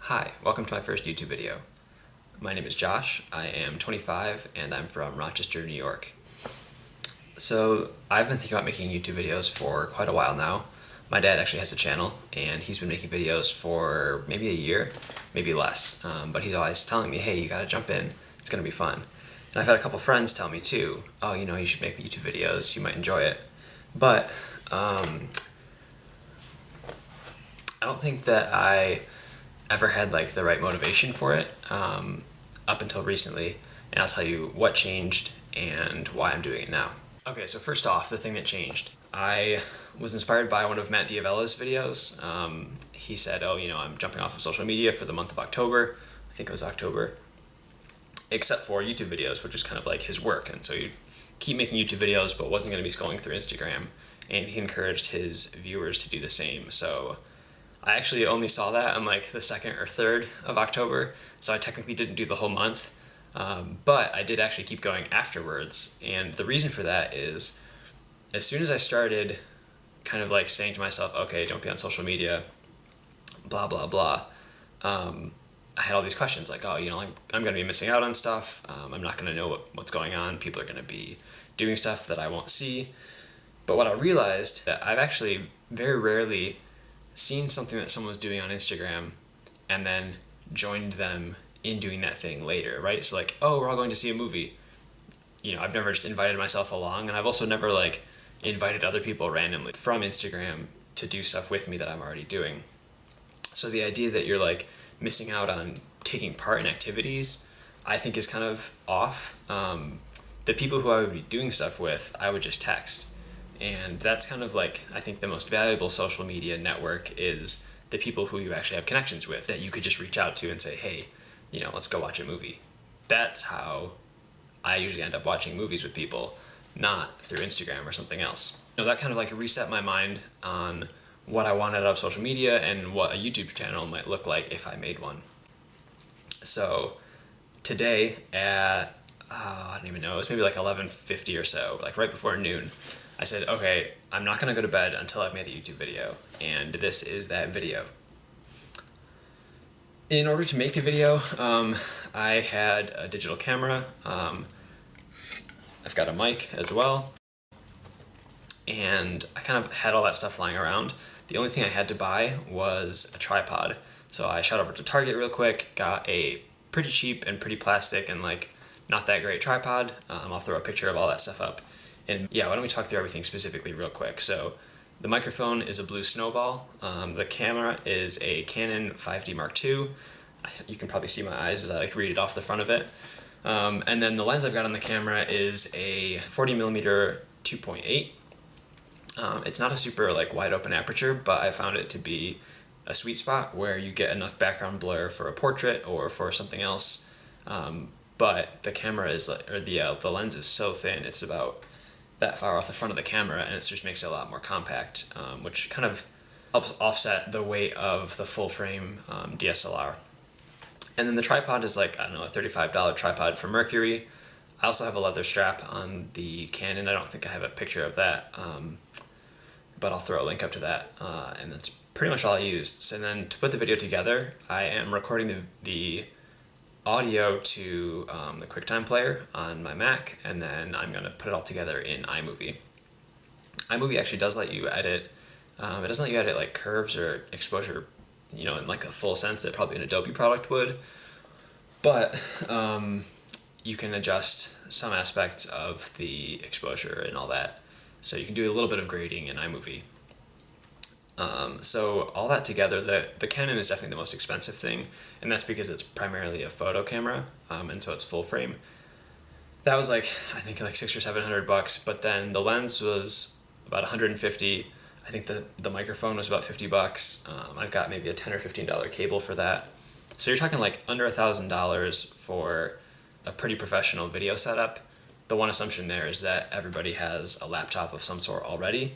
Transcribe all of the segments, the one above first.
Hi, welcome to my first YouTube video. My name is Josh, I am 25, and I'm from Rochester, New York. So, I've been thinking about making YouTube videos for quite a while now. My dad actually has a channel, and he's been making videos for maybe a year, maybe less. But he's always telling me, hey, you gotta jump in, it's gonna be fun. And I've had a couple friends tell me too, oh, you should make YouTube videos, you might enjoy it. But, I don't think that I ever had the right motivation for it up until recently, and I'll tell you what changed and why I'm doing it now. Okay, so first off, the thing that changed. I was inspired by one of Matt Diavella's videos. He said, I'm jumping off of social media for the month of October. I think it was October. Except for YouTube videos, which is kind of like his work, and so he'd keep making YouTube videos but wasn't going to be scrolling through Instagram, and he encouraged his viewers to do the same. So I actually only saw that on the 2nd or 3rd of October, so I technically didn't do the whole month, but I did actually keep going afterwards, and the reason for that is as soon as I started kind of saying to myself, okay, don't be on social media, blah, blah, blah, I had all these questions I'm going to be missing out on stuff, I'm not going to know what's going on, people are going to be doing stuff that I won't see. But what I realized that I've actually very rarely seen something that someone was doing on Instagram and then joined them in doing that thing later, right? So we're all going to see a movie. I've never just invited myself along, and I've also never invited other people randomly from Instagram to do stuff with me that I'm already doing. So the idea that you're missing out on taking part in activities, I think is kind of off. The people who I would be doing stuff with, I would just text. And that's kind of I think the most valuable social media network is the people who you actually have connections with, that you could just reach out to and say, hey, let's go watch a movie. That's how I usually end up watching movies with people, not through Instagram or something else. That kind of reset my mind on what I wanted out of social media and what a YouTube channel might look like if I made one. So today at, I don't even know, it was maybe 11:50 or so, right before noon, I said, okay, I'm not going to go to bed until I've made a YouTube video, and this is that video. In order to make the video, I had a digital camera, I've got a mic as well, and I kind of had all that stuff lying around. The only thing I had to buy was a tripod, so I shot over to Target real quick, got a pretty cheap and pretty plastic and not that great tripod. I'll throw a picture of all that stuff up. And yeah, why don't we talk through everything specifically real quick. So the microphone is a blue Snowball. The camera is a Canon 5D Mark II. You can probably see my eyes as I read it off the front of it. And then the lens I've got on the camera is a 40mm 2.8. It's not a super wide open aperture, but I found it to be a sweet spot where you get enough background blur for a portrait or for something else. But the camera is the lens is so thin, it's about that far off the front of the camera, and it just makes it a lot more compact, which kind of helps offset the weight of the full frame DSLR. And then the tripod is a $35 tripod from Mercury. I also have a leather strap on the Canon. I don't think I have a picture of that, but I'll throw a link up to that, and that's pretty much all I used. So then to put the video together, I am recording the audio to the QuickTime player on my Mac, and then I'm going to put it all together in iMovie. iMovie actually does let you edit, it doesn't let you edit curves or exposure, in a full sense that probably an Adobe product would, but you can adjust some aspects of the exposure and all that, so you can do a little bit of grading in iMovie. So all that together, the Canon is definitely the most expensive thing, and that's because it's primarily a photo camera, and so it's full frame. That was I think $600 or $700, but then the lens was about $150. I think the microphone was about $50. I've got maybe a $10 or $15 cable for that. So you're talking under $1,000 for a pretty professional video setup. The one assumption there is that everybody has a laptop of some sort already.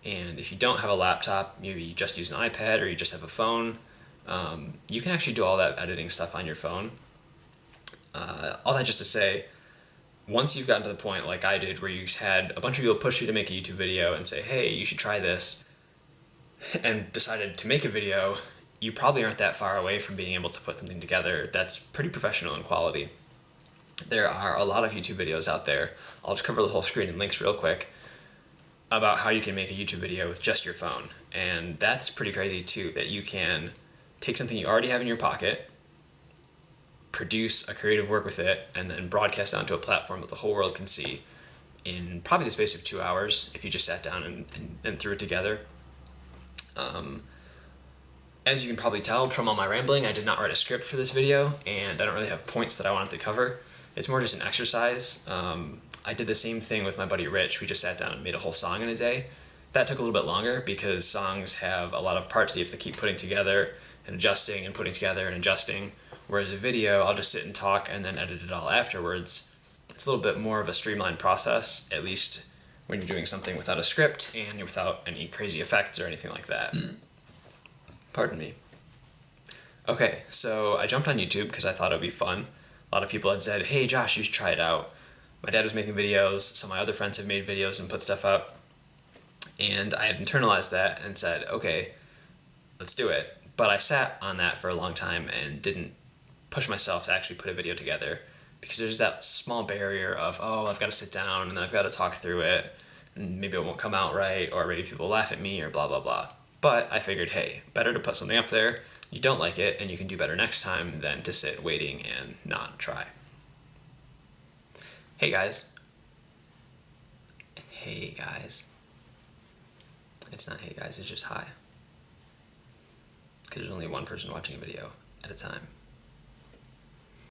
And if you don't have a laptop, maybe you just use an iPad or you just have a phone, you can actually do all that editing stuff on your phone. All that just to say, once you've gotten to the point like I did where you had a bunch of people push you to make a YouTube video and say, hey, you should try this, and decided to make a video, you probably aren't that far away from being able to put something together that's pretty professional in quality. There are a lot of YouTube videos out there. I'll just cover the whole screen in links real quick about how you can make a YouTube video with just your phone. And that's pretty crazy too, that you can take something you already have in your pocket, produce a creative work with it, and then broadcast onto a platform that the whole world can see in probably the space of 2 hours if you just sat down and threw it together. As you can probably tell from all my rambling, I did not write a script for this video, and I don't really have points that I wanted to cover. It's more just an exercise. I did the same thing with my buddy Rich. We just sat down and made a whole song in a day. That took a little bit longer because songs have a lot of parts that you have to keep putting together and adjusting and putting together and adjusting. Whereas a video, I'll just sit and talk and then edit it all afterwards. It's a little bit more of a streamlined process, at least when you're doing something without a script and without any crazy effects or anything like that. Pardon me. Okay, so I jumped on YouTube because I thought it would be fun. A lot of people had said, hey Josh, you should try it out. My dad was making videos, some of my other friends have made videos and put stuff up. And I had internalized that and said, okay, let's do it. But I sat on that for a long time and didn't push myself to actually put a video together because there's that small barrier of, oh, I've got to sit down and then I've got to talk through it and maybe it won't come out right or maybe people laugh at me or blah, blah, blah. But I figured, hey, better to put something up there, you don't like it, and you can do better next time than to sit waiting and not try. Hey guys. Hey guys. It's not hey guys, it's just hi. Because there's only one person watching a video at a time.